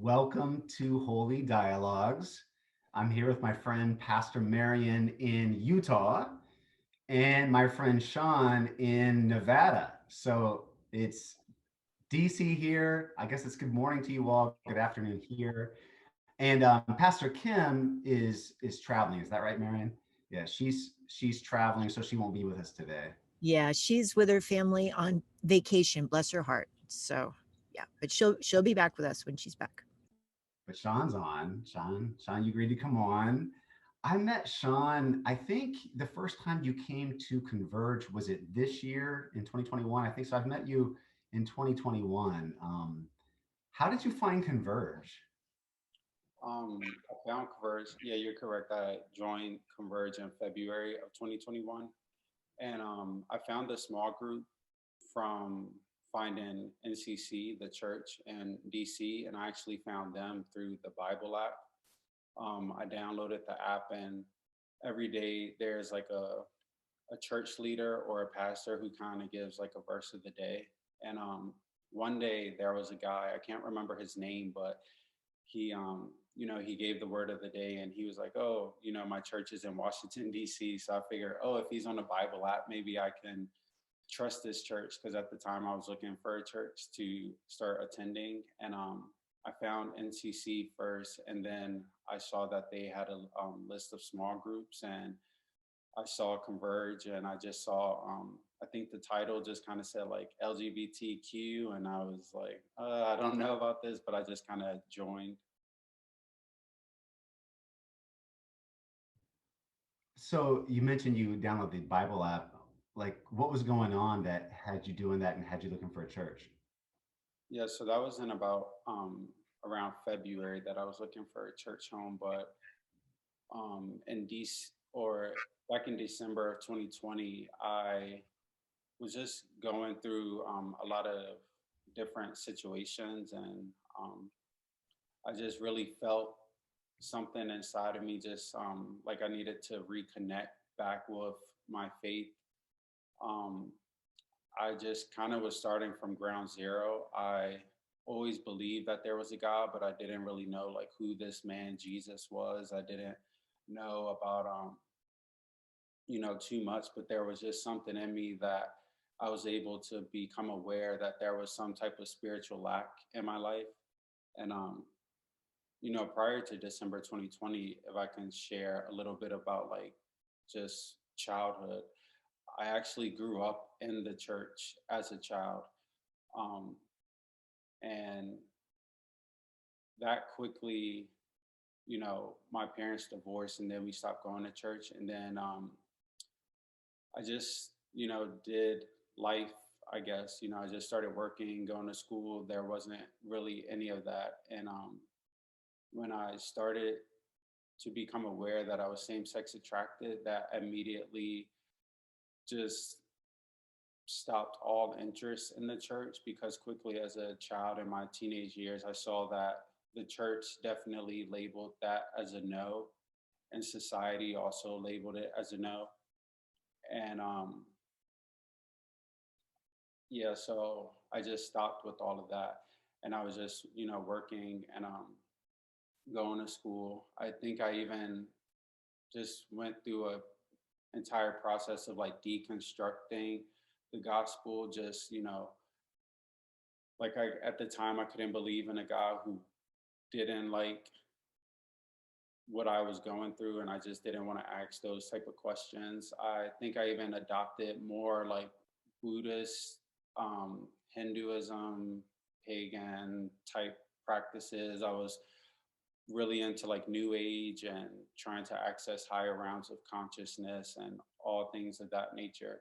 Welcome to Holy Dialogues. I'm here with my friend Pastor Marian in Utah and my friend Sean in Nevada. So it's DC here. I guess it's good morning to you all. Good afternoon here. And Pastor Kim is traveling. Is that right, Marian? Yeah, she's traveling, so she won't be with us today. Yeah, she's with her family on vacation, bless her heart. So, yeah, but she'll be back with us when she's back. But Sean's on. Sean, you agreed to come on. I met Sean, I think the first time you came to Converge, was it this year in 2021? I think so. I've met you in 2021. How did you find Converge? I found Converge. Yeah, you're correct. I joined Converge in February of 2021, and I found a small group from finding NCC, the church in DC, and I actually found them through the Bible app. I downloaded the app, and every day there's like a church leader or a pastor who kind of gives like a verse of the day. And one day there was a guy, I can't remember his name, but he gave the word of the day, and he was like, oh, my church is in Washington DC, so I figured, oh, if he's on the Bible app, maybe I can trust this church, because at the time I was looking for a church to start attending. And I found NCC first, and then I saw that they had a list of small groups, and I saw Converge, and I just saw, I think the title just kind of said like LGBTQ, and I was like, I don't know about this, but I just kind of joined. So you mentioned you downloaded the Bible app. Like, what was going on that had you doing that and had you looking for a church? Yeah, so that was in about around February that I was looking for a church home, but in DC, or back in December of 2020, I was just going through a lot of different situations, and I just really felt something inside of me, just like I needed to reconnect back with my faith. Um, I just kind of was starting from ground zero. I always believed that there was a God, but I didn't really know like who this man Jesus was. I didn't know about too much, but there was just something in me that I was able to become aware that there was some type of spiritual lack in my life. And prior to December 2020, if I can share a little bit about like just childhood, I actually grew up in the church as a child. Um, and that quickly, my parents divorced, and then we stopped going to church. And then I just, did life, I guess. I just started working, going to school. There wasn't really any of that. And when I started to become aware that I was same sex attracted, that immediately just stopped all interest in the church, because quickly as a child in my teenage years, I saw that the church definitely labeled that as a no, and society also labeled it as a no. And yeah, so I just stopped with all of that, and I was just working and going to school. I think I even just went through a entire process of like deconstructing the gospel. Just like I at the time I couldn't believe in a God who didn't like what I was going through, and I just didn't want to ask those type of questions. I think I even adopted more like Buddhist, Hinduism, pagan type practices. I was really into like new age and trying to access higher realms of consciousness and all things of that nature.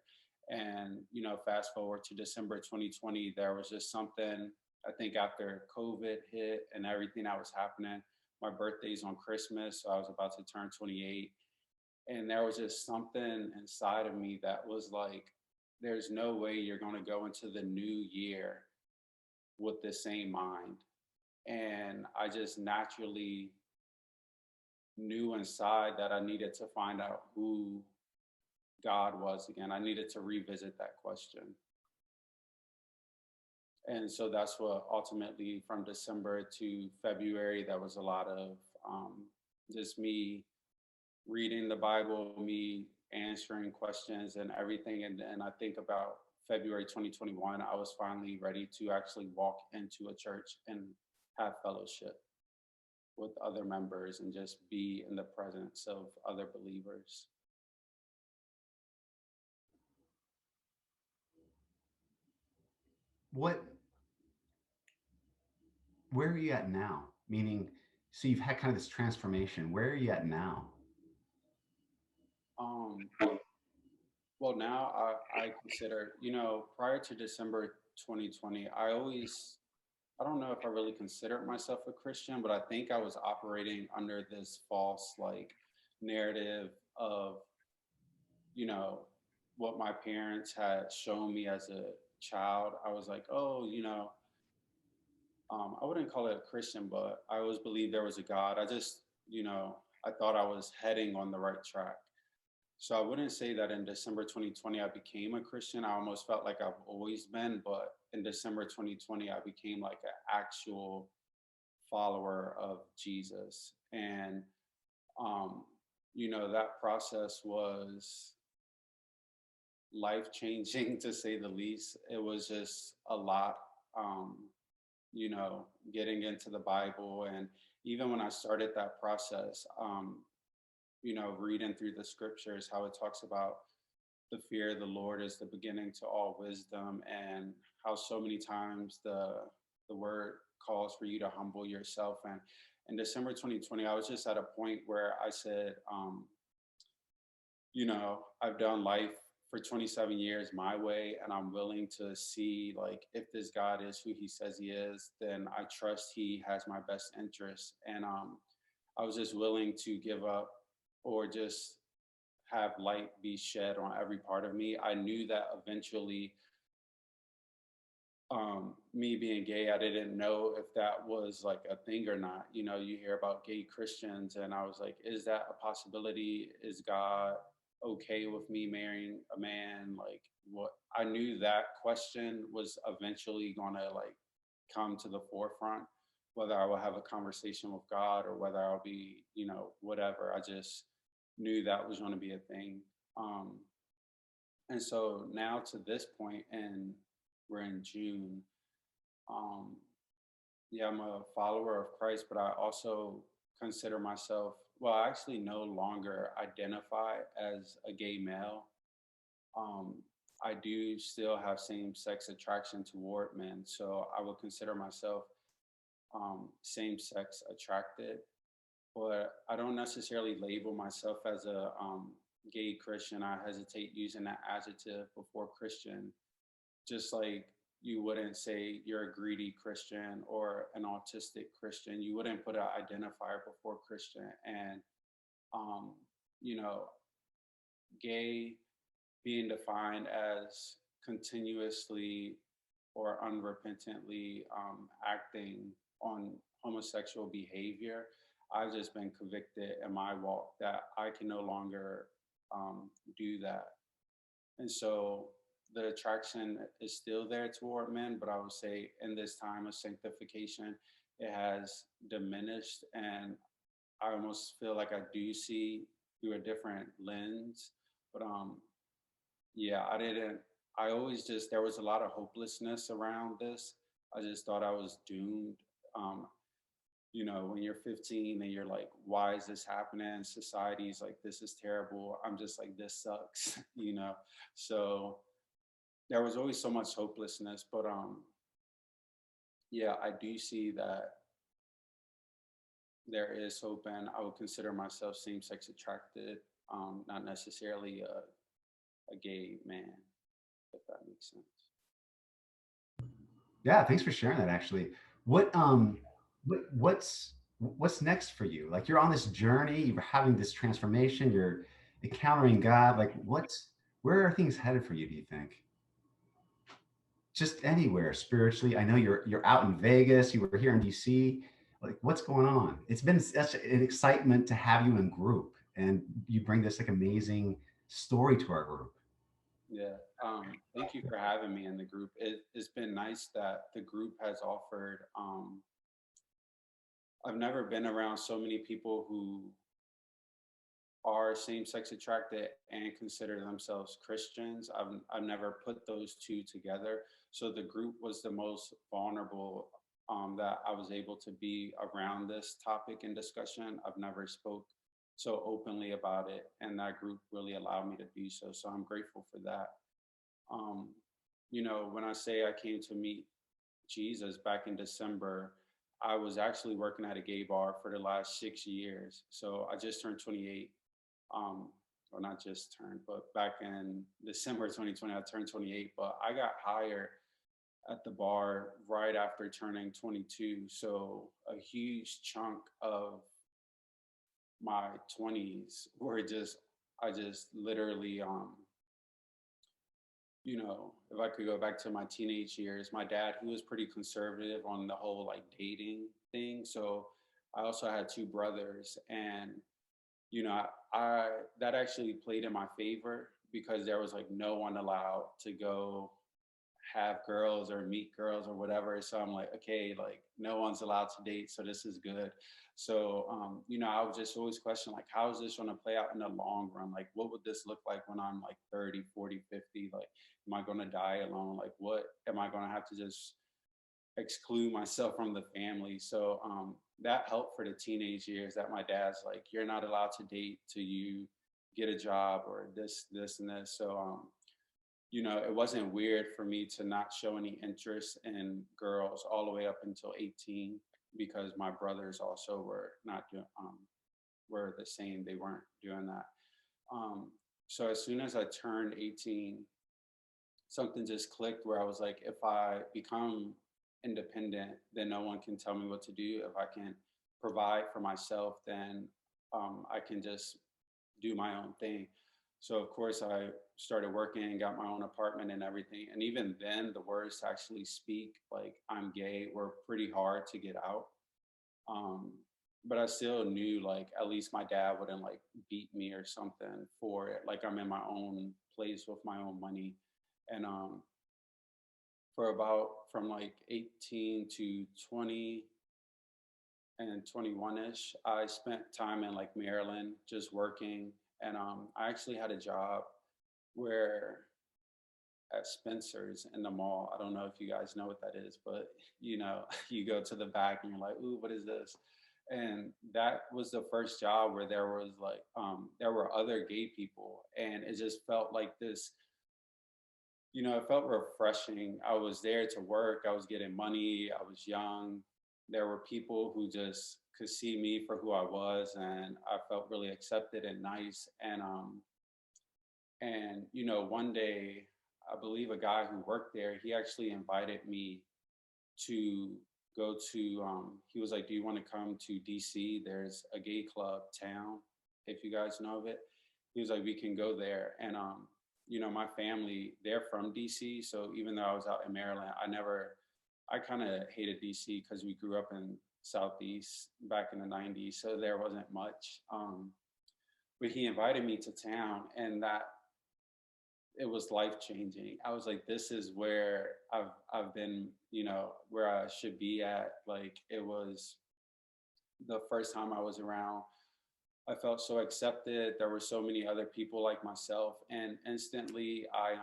And fast forward to December 2020, there was just something, I think, after COVID hit and everything that was happening. My birthday's on Christmas, so I was about to turn 28, and there was just something inside of me that was like, there's no way you're going to go into the new year with the same mind. And I just naturally knew inside that I needed to find out who God was again. I needed to revisit that question. And so that's what ultimately from December to February, there was a lot of just me reading the Bible, me answering questions and everything. And I think about February 2021, I was finally ready to actually walk into a church and have fellowship with other members and just be in the presence of other believers. What, where are you at now? Meaning, so you've had kind of this transformation. Where are you at now? Um, well, now I consider, prior to December 2020, I don't know if I really considered myself a Christian, but I think I was operating under this false like narrative of, you know, what my parents had shown me as a child. I was like, oh, I wouldn't call it a Christian, but I always believed there was a God. I just, I thought I was heading on the right track. So I wouldn't say that in December 2020 I became a Christian. I almost felt like I've always been, but in December 2020 I became like an actual follower of Jesus. And that process was life changing to say the least. It was just a lot. Um, getting into the Bible. And even when I started that process, reading through the scriptures, how it talks about the fear of the Lord is the beginning to all wisdom, and how so many times the word calls for you to humble yourself. And in December 2020, I was just at a point where I said, I've done life for 27 years my way, and I'm willing to see like if this God is who he says he is, then I trust he has my best interest. And I was just willing to give up or just have light be shed on every part of me. I knew that eventually, me being gay, I didn't know if that was like a thing or not. You hear about gay Christians, and I was like, is that a possibility? Is God okay with me marrying a man? Like, what? I knew that question was eventually gonna like come to the forefront, whether I will have a conversation with God or whether I'll be, whatever. I just knew that was going to be a thing. Um, and so now to this point, and we're in June. Um, yeah, I'm a follower of Christ, but I also consider myself, well, I actually no longer identify as a gay male. Um, I do still have same sex attraction toward men. So I would consider myself same sex attracted, but I don't necessarily label myself as a gay Christian. I hesitate using that adjective before Christian, just like you wouldn't say you're a greedy Christian or an autistic Christian. You wouldn't put an identifier before Christian. And, um, you know, gay being defined as continuously or unrepentantly acting on homosexual behavior. I've just been convicted in my walk that I can no longer do that. And so the attraction is still there toward men, but I would say in this time of sanctification, it has diminished. And I almost feel like I do see through a different lens. But yeah, I always just, there was a lot of hopelessness around this. I just thought I was doomed. Um, when you're 15 and you're like, why is this happening? Society's like, this is terrible. I'm just like, this sucks, So there was always so much hopelessness. But yeah, I do see that there is hope, and I would consider myself same sex attracted, not necessarily a gay man, if that makes sense. Yeah, thanks for sharing that. Actually, what what's next for you? Like you're on this journey, you're having this transformation, you're encountering God. Like where are things headed for you? Do you think? Just anywhere spiritually. I know you're out in Vegas. You were here in DC. Like what's going on? It's been such an excitement to have you in group, and you bring this like amazing story to our group. Yeah. Thank you for having me in the group. It's been nice that the group has offered. I've never been around so many people who are same-sex attracted and consider themselves Christians. I've never put those two together. So the group was the most vulnerable that I was able to be around this topic and discussion. I've never spoke so openly about it, and that group really allowed me to be so. So I'm grateful for that. Um, when I say I came to meet Jesus back in December, I was actually working at a gay bar for the last 6 years. So I just turned 28. Or not just turned, but back in December 2020, I turned 28. But I got hired at the bar right after turning 22. So a huge chunk of my 20s were just, I just literally, if I could go back to my teenage years, my dad, he was pretty conservative on the whole like dating thing. So I also had two brothers, and I that actually played in my favor because there was like no one allowed to go have girls or meet girls or whatever. So I'm like, okay, like no one's allowed to date, so this is good. So I would just always question like, how is this going to play out in the long run? Like, what would this look like when I'm like 30, 40, 50? Like, am I going to die alone? Like, what am I going to have to just exclude myself from the family? So that helped for the teenage years that my dad's like, you're not allowed to date till you get a job or this, and this. So it wasn't weird for me to not show any interest in girls all the way up until 18 because my brothers also were not doing were the same. They weren't doing that. So as soon as I turned 18, something just clicked where I was like, if I become independent, then no one can tell me what to do. If I can provide for myself, then I can just do my own thing. So of course I started working and got my own apartment and everything. And even then the words to actually speak like I'm gay were pretty hard to get out. Um, but I still knew like at least my dad wouldn't like beat me or something for it. Like I'm in my own place with my own money. And for about from like 18 to 20 and 21ish, I spent time in like Maryland just working. And I actually had a job where at Spencer's in the mall. I don't know if you guys know what that is, but you go to the back and you're like, ooh, what is this? And that was the first job where there was like there were other gay people, and it just felt like this. It felt refreshing. I was there to work. I was getting money. I was young. There were people who just could see me for who I was, and I felt really accepted and nice. And one day, I believe a guy who worked there, he actually invited me to go to. He was like, "Do you want to come to DC? There's a gay club town, if you guys know of it." He was like, "We can go there." And my family, they're from DC, so even though I was out in Maryland, I kind of hated DC because we grew up in Southeast back in the '90s, so there wasn't much. But he invited me to town, and that it was life changing. I was like, this is where I've been, where I should be at. Like it was the first time I was around. I felt so accepted. There were so many other people like myself, and instantly, I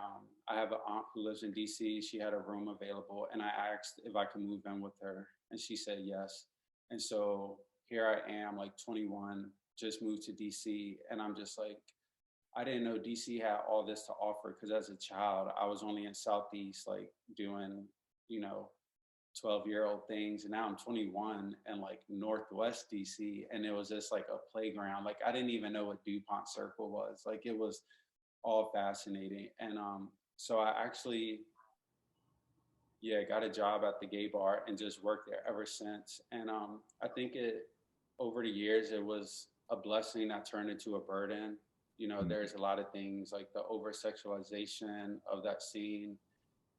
have an aunt who lives in DC. She had a room available, and I asked if I could move in with her, and she said yes. And so here I am, like 21, just moved to DC, and I'm just like, I didn't know DC had all this to offer because as a child, I was only in Southeast, like doing, you know, 12-year-old things. And now I'm 21 and like Northwest DC. And it was just like a playground. Like I didn't even know what DuPont Circle was. Like it was all fascinating. And so I actually, yeah, got a job at the gay bar and just worked there ever since. And I think over the years, it was a blessing that turned into a burden. There's a lot of things like the over sexualization of that scene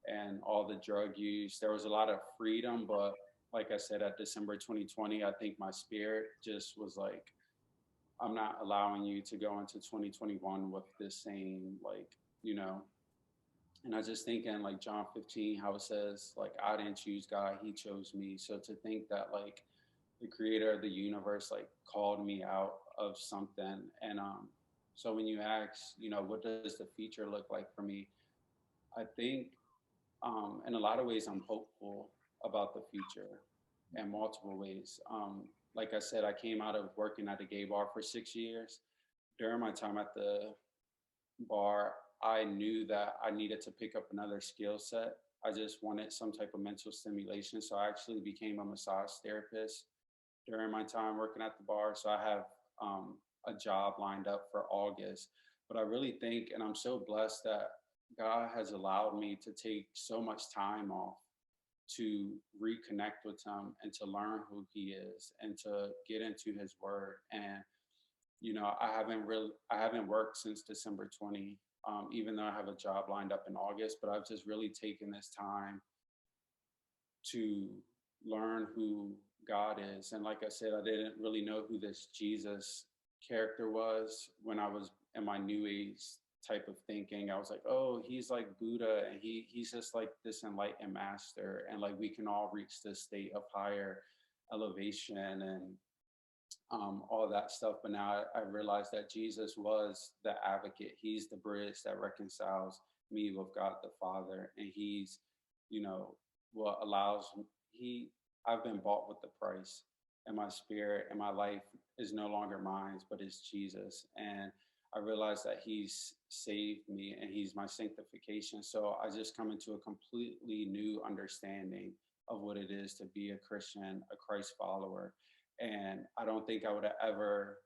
and all the drug use. There was a lot of freedom, but like I said, at December 2020, I think my spirit just was like, I'm not allowing you to go into 2021 with this same, like, you know. And I just think in like John 15, how it says, like, I didn't choose God, he chose me. So to think that like the creator of the universe like called me out of something. And so when you ask, what does the future look like for me? I think in a lot of ways I'm hopeful about the future in multiple ways. Like I said, I came out of working at a gay bar for 6 years. During my time at the bar, I knew that I needed to pick up another skill set. I just wanted some type of mental stimulation. So I actually became a massage therapist during my time working at the bar. So I have a job lined up for August. But I really think, and I'm so blessed that God has allowed me to take so much time off to reconnect with Him and to learn who He is and to get into His Word. And I haven't worked since December 20, even though I have a job lined up in August. But I've just really taken this time to learn who God is. And like I said, I didn't really know who this Jesus character was when I was in my new age type of thinking. I was like, oh, he's like Buddha and he's just like this enlightened master. And like we can all reach this state of higher elevation and all that stuff. But now I realize that Jesus was the advocate. He's the bridge that reconciles me with God the Father. And he's, what allows he I've been bought with the price, and my spirit and my life is no longer mine, but it's Jesus. And I realize that he's saved me and he's my sanctification. So I just come into a completely new understanding of what it is to be a Christian, a Christ follower. And I don't think I would have ever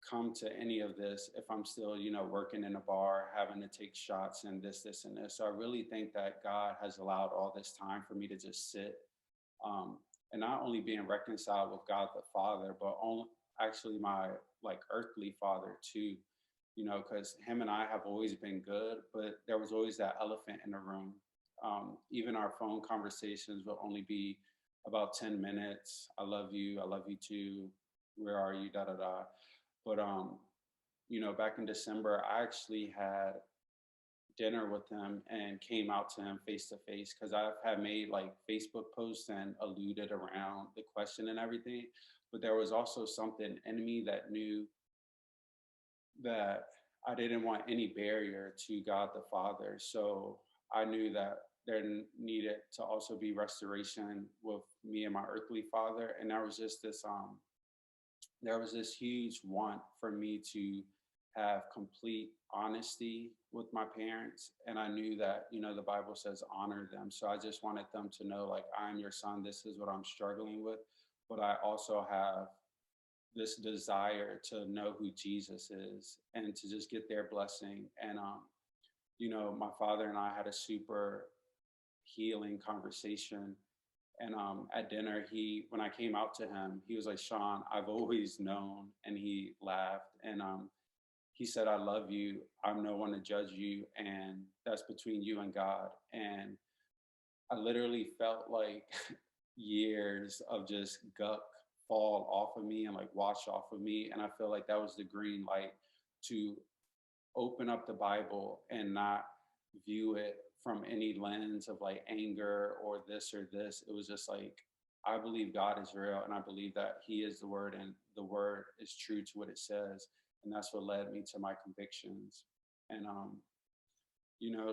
come to any of this if I'm still, working in a bar, having to take shots and this and this. So I really think that God has allowed all this time for me to just sit, and not only being reconciled with God the Father, but actually my like earthly father too, because him and I have always been good, but there was always that elephant in the room. Even our phone conversations will only be about 10 minutes. I love you too. Where are you? Da da da. But back in December, I actually had dinner with him and came out to him face to face because I've had made like Facebook posts and alluded around the question and everything. But there was also something in me that knew that I didn't want any barrier to God the Father. So I knew that there needed to also be restoration with me and my earthly father. And there was this huge want for me to have complete honesty with my parents. And I knew that, the Bible says honor them. So I just wanted them to know, like, I'm your son. This is what I'm struggling with. But I also have this desire to know who Jesus is and to just get their blessing. And, my father and I had a super healing conversation. And at dinner, when I came out to him, he was like, Sean, I've always known. And he laughed. And he said, I love you. I'm no one to judge you. And that's between you and God. And I literally felt like years of just guck fall off of me and like wash off of me. And I feel like that was the green light to open up the Bible and not view it from any lens of like anger or this or this. It was just like, I believe God is real and I believe that He is the Word and the Word is true to what it says. And that's what led me to my convictions. And,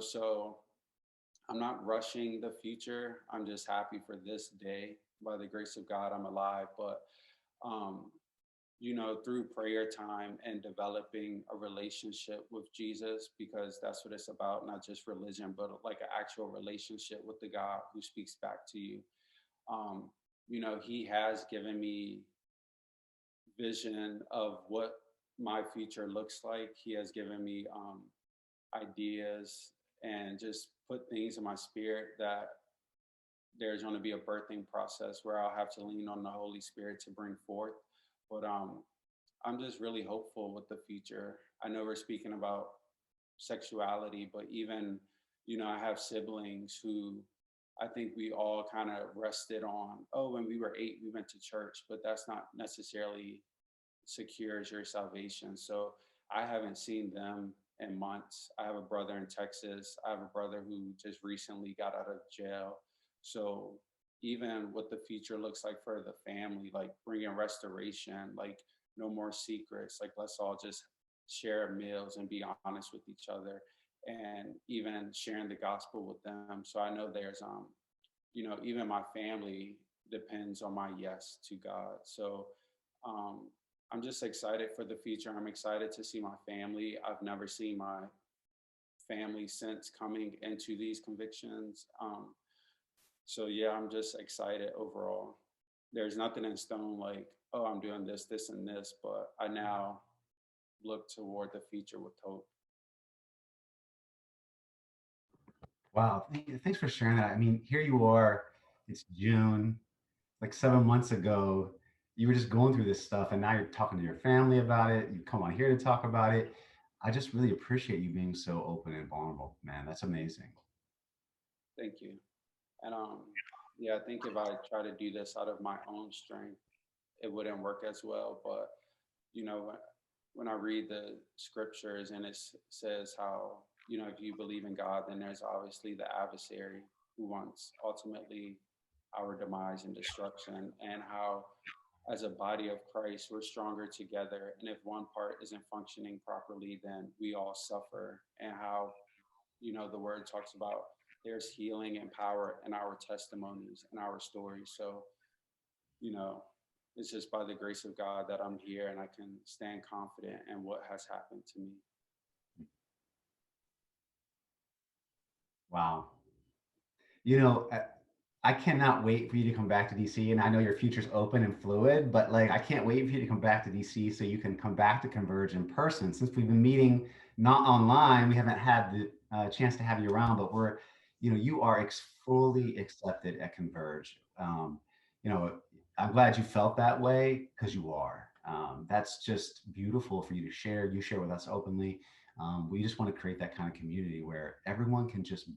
so I'm not rushing the future. I'm just happy for this day. By the grace of God, I'm alive. But, through prayer time and developing a relationship with Jesus, because that's what it's about, not just religion, but like an actual relationship with the God who speaks back to you. He has given me vision of what my future looks like. He has given me ideas and just put things in my spirit that there's going to be a birthing process where I'll have to lean on the Holy Spirit to bring forth. But I'm just really hopeful with the future. I know we're speaking about sexuality, but even, I have siblings who I think we all kind of rested on, oh, when we were 8, we went to church, but that's not necessarily secures your salvation. So I haven't seen them in months. I have a brother in Texas. I have a brother who just recently got out of jail. So even what the future looks like for the family, like bringing restoration, like no more secrets, like let's all just share meals and be honest with each other, and even sharing the gospel with them. So I know there's even my family depends on my yes to God. So um, I'm just excited for the future. I'm excited to see my family. I've never seen my family since coming into these convictions. So yeah, I'm just excited overall. There's nothing in stone like, oh, I'm doing this, this, and this, but I now look toward the future with hope. Wow, thanks for sharing that. I mean, here you are. It's June, like 7 months ago. You were just going through this stuff, and now you're talking to your family about it. You come on here to talk about it. I just really appreciate you being so open and vulnerable, man. That's amazing. Thank you. And yeah, I think if I try to do this out of my own strength, it wouldn't work as well. But when I read the scriptures and says how if you believe in God, then there's obviously the adversary who wants ultimately our demise and destruction, and how as a body of Christ we're stronger together, and if one part isn't functioning properly, then we all suffer, and how the word talks about there's healing and power in our testimonies and our stories. So you know, it's just by the grace of God that I'm here and I can stand confident in what has happened to me. Wow. You know, I cannot wait for you to come back to DC. And I know your future's open and fluid, but like I can't wait for you to come back to DC so you can come back to Converge in person. Since we've been meeting not online, we haven't had the chance to have you around, but you are fully accepted at Converge. You know, I'm glad you felt that way because you are. That's just beautiful for you to share. You share with us openly. We just want to create that kind of community where everyone can just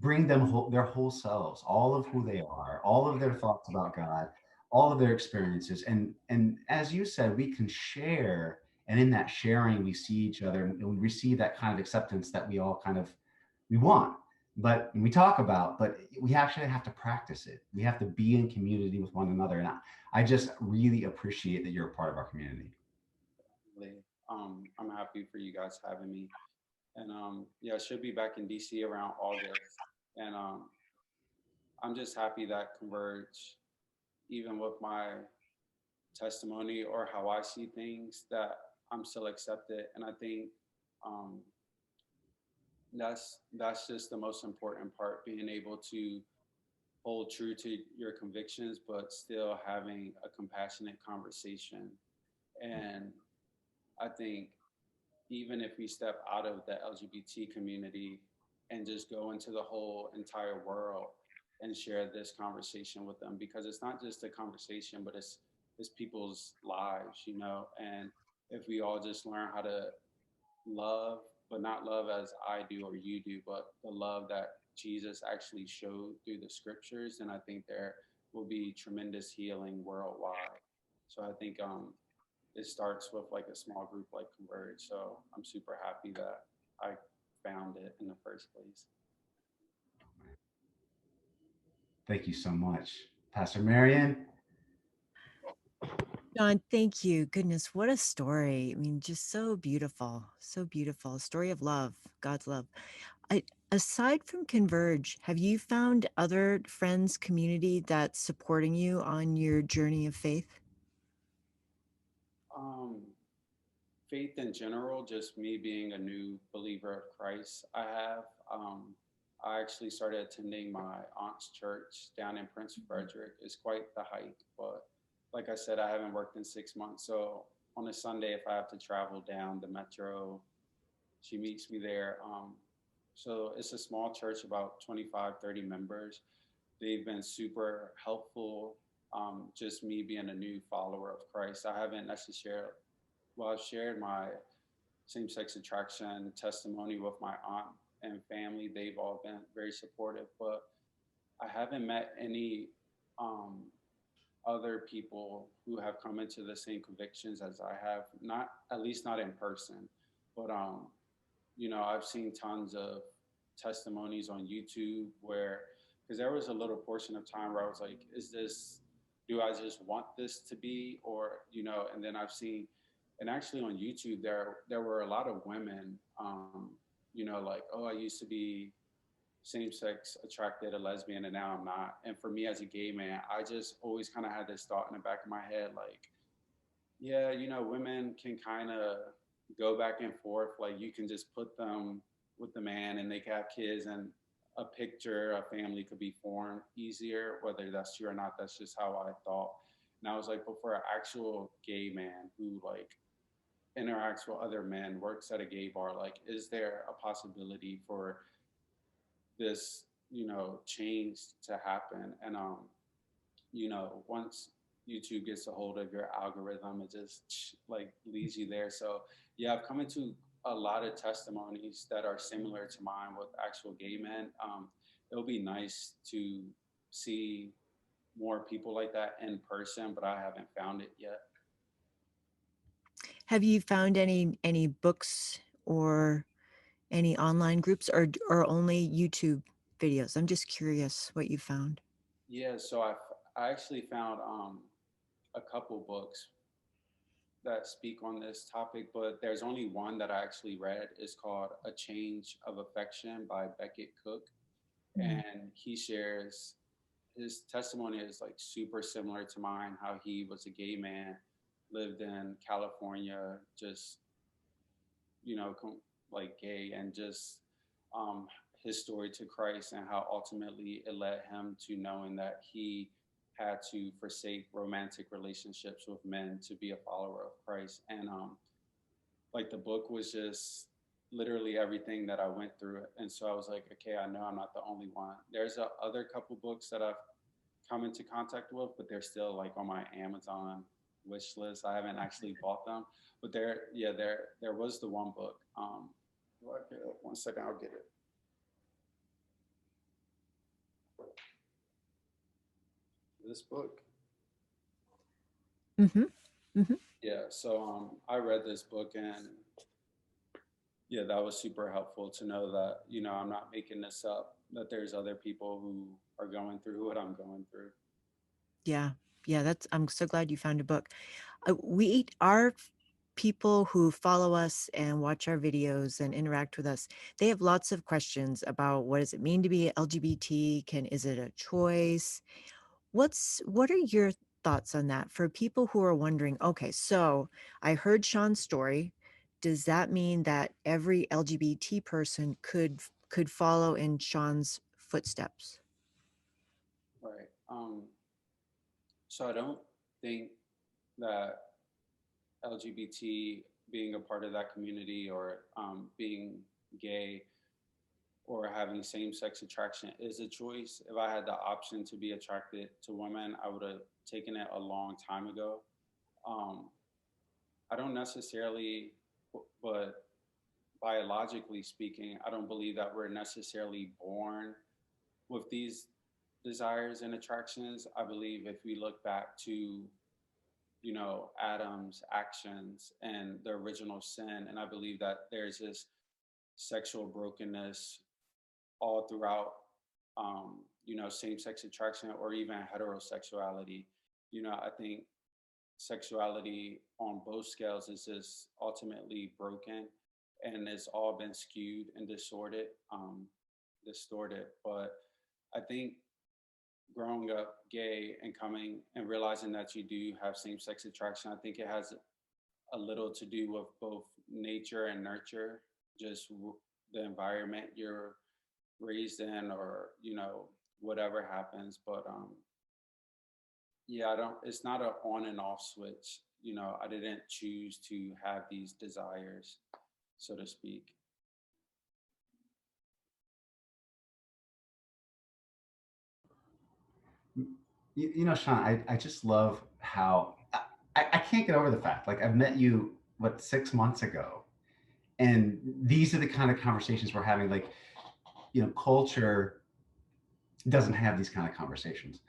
bring them their whole selves, all of who they are, all of their thoughts about God, all of their experiences, and as you said, we can share, and in that sharing, we see each other and we receive that kind of acceptance that we all kind of we want. But we talk about, but we actually have to practice it. We have to be in community with one another, and I just really appreciate that you're a part of our community. Really, I'm happy for you guys having me, and yeah, I should be back in DC around August, and I'm just happy that Converge, even with my testimony or how I see things, that I'm still accepted, and I think um, that's just the most important part, being able to hold true to your convictions, but still having a compassionate conversation. And I think even if we step out of the LGBT community and just go into the whole entire world and share this conversation with them, because it's not just a conversation, but it's people's lives, and if we all just learn how to love, but not love as I do or you do, but the love that Jesus actually showed through the scriptures, and I think there will be tremendous healing worldwide. So I think it starts with like a small group like Converge. So I'm super happy that I found it in the first place. Thank you so much, Pastor Marian. John, thank you. Goodness, what a story. I mean, just so beautiful. So beautiful. A story of love, God's love. I, aside from Converge, have you found other friends, community that's supporting you on your journey of faith? Um, Faith in general, just me being a new believer of Christ, I actually started attending my aunt's church down in Prince Frederick. It's quite the hike, but like I said, I haven't worked in 6 months. So on a Sunday, if I have to travel down the metro, she meets me there. So it's a small church, about 25, 30 members. They've been super helpful. Just me being a new follower of Christ. I haven't necessarily, well, I've shared my same sex attraction testimony with my aunt and family. They've all been very supportive, but I haven't met any um, other people who have come into the same convictions as I have, not at least not in person, but I've seen tons of testimonies on YouTube where, because there was a little portion of time where I was like, is this, do I just want this to be, or, and then I've seen, and actually on YouTube, there were a lot of women, like, oh, I used to be same sex attracted, a lesbian, and now I'm not. And for me as a gay man, I just always kind of had this thought in the back of my head, like, yeah, women can kind of go back and forth. Like you can just put them with the man and they can have kids and a picture, a family could be formed easier, whether that's true or not. That's just how I thought. And I was like, but for an actual gay man who like interacts with other men, works at a gay bar, like, is there a possibility for this, change to happen? And once YouTube gets a hold of your algorithm, it just like leads you there. So yeah, I've come into a lot of testimonies that are similar to mine with actual gay men. It'll be nice to see more people like that in person, but I haven't found it yet. Have you found any books or any online groups or only YouTube videos? I'm just curious what you found. Yeah, so I actually found a couple books that speak on this topic, but there's only one that I actually read. It's called A Change of Affection by Beckett Cook. Mm. And he shares his testimony is like super similar to mine, how he was a gay man, lived in California, just, you know, like gay, and just um, his story to Christ and how ultimately it led him to knowing that he had to forsake romantic relationships with men to be a follower of Christ. And like the book was just literally everything that I went through. And so I was like, okay, I know I'm not the only one. There's a other couple books that I've come into contact with, but they're still like on my Amazon wish list. I haven't actually bought them, but there was the one book. Do I get it? 1 second, I'll get it. This book. Mm-hmm. Mm-hmm. Yeah, so I read this book, and yeah, that was super helpful to know that, I'm not making this up, that there's other people who are going through what I'm going through. Yeah. Yeah, I'm so glad you found a book. We our people who follow us and watch our videos and interact with us, they have lots of questions about what does it mean to be LGBT? Is it a choice? What are your thoughts on that for people who are wondering, okay, so I heard Sean's story. Does that mean that every LGBT person could follow in Sean's footsteps? Right. So I don't think that LGBT, being a part of that community, or being gay or having same sex attraction is a choice. If I had the option to be attracted to women, I would have taken it a long time ago. Um, I don't necessarily, but biologically speaking, I don't believe that we're necessarily born with these desires and attractions. I believe if we look back to, Adam's actions and the original sin, and I believe that there's this sexual brokenness all throughout, same sex attraction or even heterosexuality. I think sexuality on both scales is just ultimately broken, and it's all been skewed and distorted. But I think growing up gay and coming and realizing that you do have same sex attraction, I think it has a little to do with both nature and nurture, just the environment you're raised in, or whatever happens. But yeah, I don't, it's not a on and off switch. I didn't choose to have these desires, so to speak. Sean, I just love how I can't get over the fact, like, I've met you, what, 6 months ago, and these are the kind of conversations we're having. Like, culture doesn't have these kind of conversations.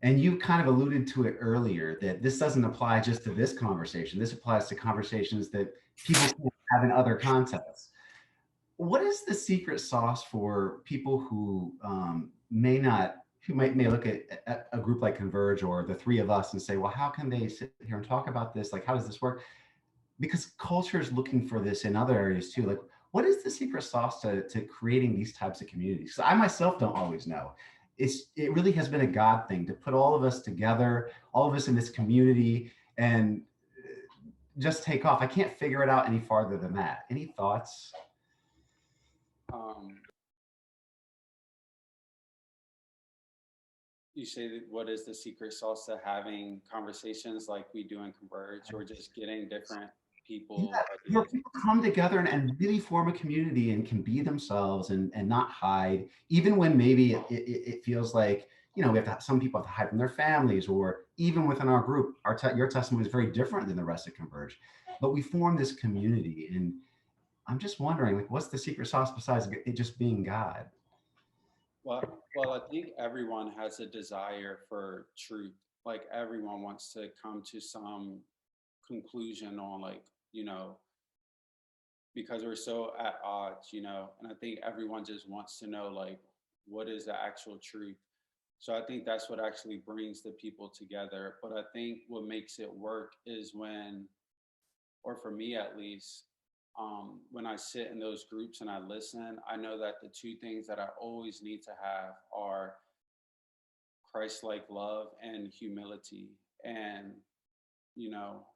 And you kind of alluded to it earlier that this doesn't apply just to this conversation. This applies to conversations that people have in other contexts. what is the secret sauce for people who may not, who may look at a group like Converge or the three of us and say, well, how can they sit here and talk about this? Like, how does this work? Because culture is looking for this in other areas too. Like, what is the secret sauce to creating these types of communities? 'Cause I myself don't always know. It really has been a God thing to put all of us together, all of us in this community, and just take off. I can't figure it out any farther than that. Any thoughts? Um, you say that what is the secret sauce to having conversations like we do in Converge, or just getting different Yeah, people's where ideas? people come together and really form a community and can be themselves and not hide, even when maybe it feels like, you know, we have to, some people have to hide from their families, or even within our group, your testimony is very different than the rest of Converge, but we form this community. And I'm just wondering, like, what's the secret sauce besides it just being God? Well, I think everyone has a desire for truth. Like everyone wants to come to some conclusion on, like, you know, because we're so at odds, you know, and I think everyone just wants to know, like, what is the actual truth. So I think that's what actually brings the people together. But I think what makes it work is when, or for me at least, when I sit in those groups and I listen, I know that the two things that I always need to have are Christ-like love and humility. And, you know,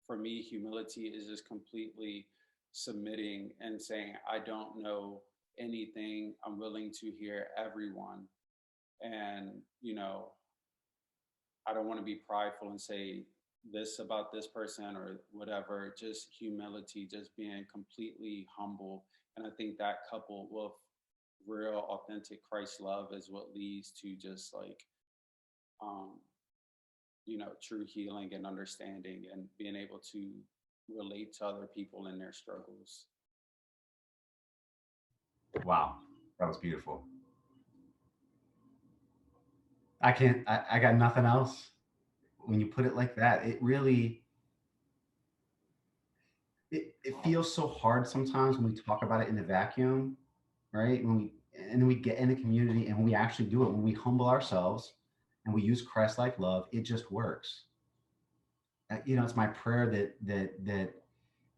for me, humility is just completely submitting and saying, I don't know anything. I'm willing to hear everyone. And, you know, I don't want to be prideful and say this about this person or whatever. Just humility, just being completely humble. And I think that coupled with real, authentic Christ love is what leads to just like, um, you know, true healing and understanding and being able to relate to other people in their struggles. Wow, that was beautiful. I can't, I got nothing else. When you put it like that, it really, it feels so hard sometimes when we talk about it in a vacuum, right? When we, and then we get in a community and we actually do it, when we humble ourselves and we use Christ-like love, it just works. You know, it's my prayer that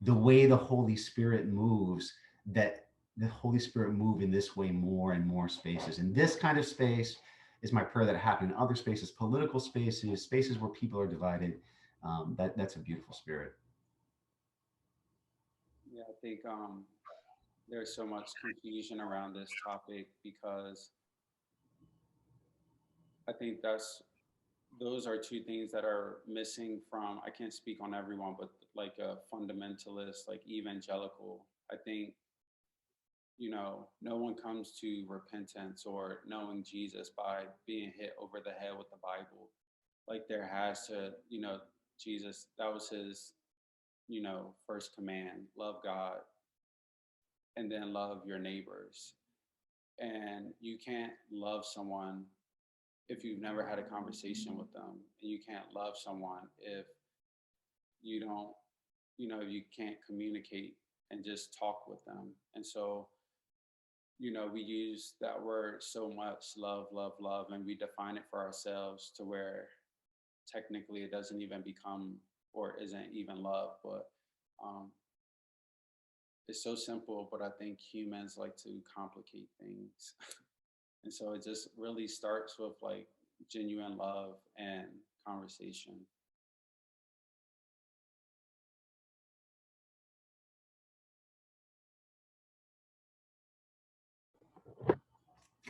the way the Holy Spirit moves, that the Holy Spirit move in this way more and more spaces. In this kind of space is my prayer that it happen in other spaces, political spaces, spaces where people are divided. That's a beautiful spirit. Yeah, I think there's so much confusion around this topic because I think those are two things that are missing from, I can't speak on everyone, but like a fundamentalist, like evangelical. I think, you know, no one comes to repentance or knowing Jesus by being hit over the head with the Bible. Like there has to, you know, Jesus, that was his, you know, first command, love God and then love your neighbors. And you can't love someone if you've never had a conversation with them. And you can't love someone if you don't, you know, you can't communicate and just talk with them. And so, you know, we use that word so much, love, love, love, and we define it for ourselves to where technically it doesn't even become or isn't even love. But um, it's so simple, but I think humans like to complicate things. And so it just really starts with like genuine love and conversation.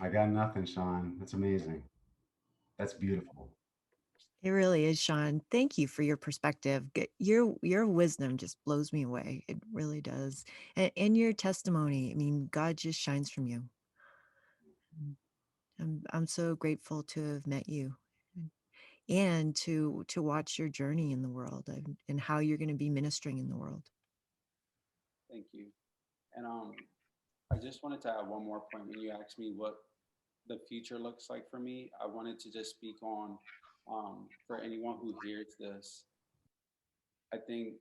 I got nothing, Sean. That's amazing. That's beautiful. It really is, Sean. Thank you for your perspective. Your wisdom just blows me away. It really does. And your testimony. I mean, God just shines from you. Mm. I'm so grateful to have met you and to watch your journey in the world and how you're going to be ministering in the world. Thank you. And I just wanted to add one more point. When you asked me what the future looks like for me, I wanted to just speak on, for anyone who hears this, I think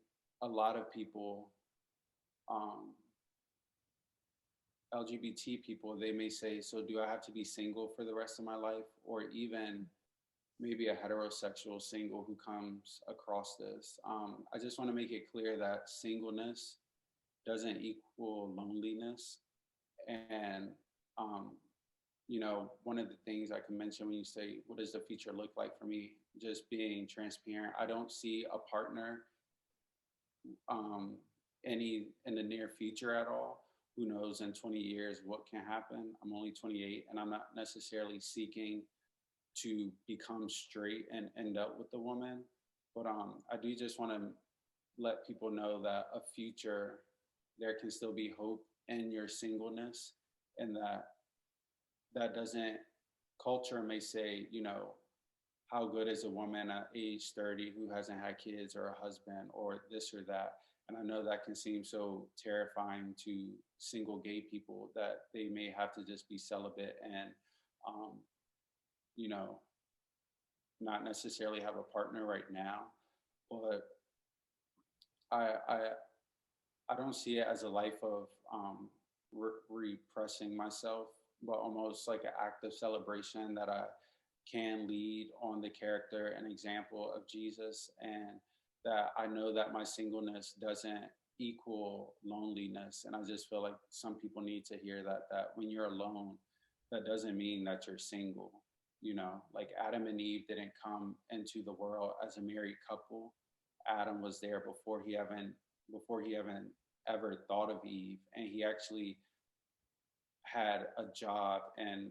a lot of people, um, LGBT people, they may say, so do I have to be single for the rest of my life? Or even maybe a heterosexual single who comes across this. I just want to make it clear that singleness doesn't equal loneliness. And, um, one of the things I can mention when you say, what does the future look like for me? Just being transparent. I don't see a partner um, any in the near future at all. Who knows in 20 years what can happen? I'm only 28 and I'm not necessarily seeking to become straight and end up with a woman. But I do just want to let people know that a future, there can still be hope in your singleness, and that doesn't, culture may say, how good is a woman at age 30 who hasn't had kids or a husband or this or that. And I know that can seem so terrifying to single gay people that they may have to just be celibate and, um, you know, not necessarily have a partner right now. But I, I, I don't see it as a life of repressing myself, but almost like an act of celebration that I can lead on the character and example of Jesus, and that I know that my singleness doesn't equal loneliness. And I just feel like some people need to hear that when you're alone, that doesn't mean that you're single. Like Adam and Eve didn't come into the world as a married couple. Adam was there before he even ever thought of Eve, and he actually had a job and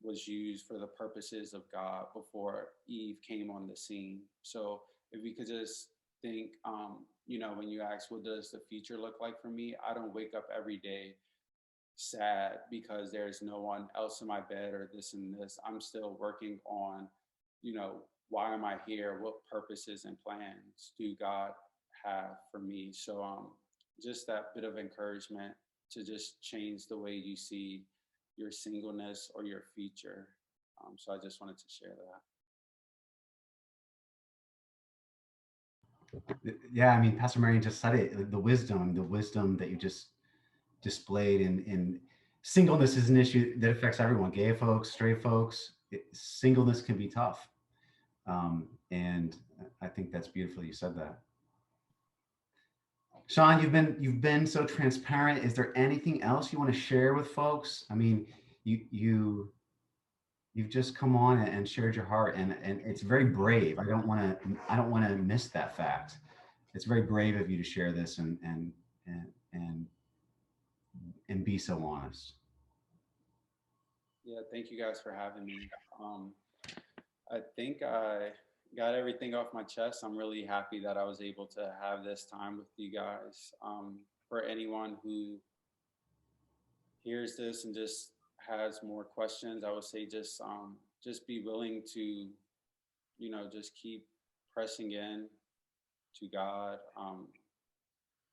was used for the purposes of God before Eve came on the scene. So if we could just think, when you ask, what does the future look like for me? I don't wake up every day sad because there's no one else in my bed or this and this. I'm still working on, why am I here? What purposes and plans do God have for me? So just that bit of encouragement to just change the way you see your singleness or your future. So I just wanted to share that. Yeah, I mean, Pastor Marian just said it. The wisdom that you just displayed in singleness is an issue that affects everyone. Gay folks, straight folks. Singleness can be tough, and I think that's beautiful. You said that. Sean, you've been so transparent. Is there anything else you want to share with folks? I mean, you've just come on and shared your heart, and it's very brave. I don't want to miss that fact. It's very brave of you to share this and and and be so honest. Yeah, thank you guys for having me. Um, I think I got everything off my chest. I'm really happy that I was able to have this time with you guys. For anyone who hears this and just has more questions, I would say just be willing to, just keep pressing in to God.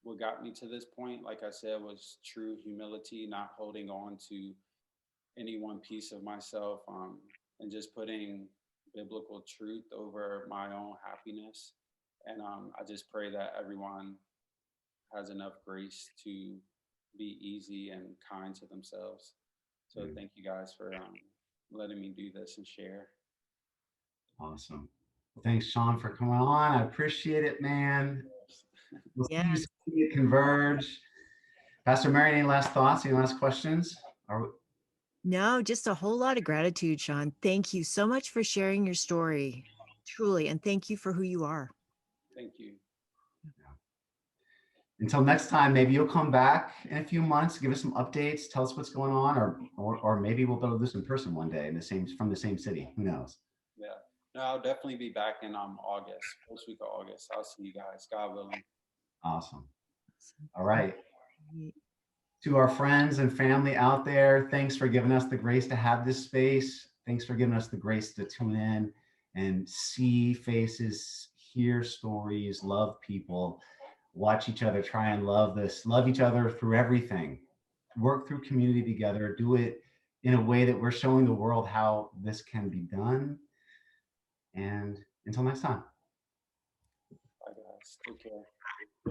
What got me to this point, like I said, was true humility, not holding on to any one piece of myself, and just putting biblical truth over my own happiness. And I just pray that everyone has enough grace to be easy and kind to themselves. So Mm, thank you guys for letting me do this and share. awesome. Well, thanks, Sean, for coming on. I appreciate it, man. We'll see you Yes. soon at Converge. Pastor Mary, any last thoughts? Any last questions? Are No, just a whole lot of gratitude, Sean. Thank you so much for sharing your story. Truly. And thank you for who you are. Thank you. Until next time, maybe you'll come back in a few months, give us some updates, tell us what's going on, or maybe we'll be able to do this in person one day in the same city. Who knows? Yeah. No, I'll definitely be back in August, first week of August. I'll see you guys, God willing. Awesome. Awesome. All right. Ye- To our friends and family out there, thanks for giving us the grace to have this space. Thanks for giving us the grace to tune in and see faces, hear stories, love people, watch each other, try and love each other through everything, work through community together, do it in a way that we're showing the world how this can be done. And until next time. Bye, guys. Take care.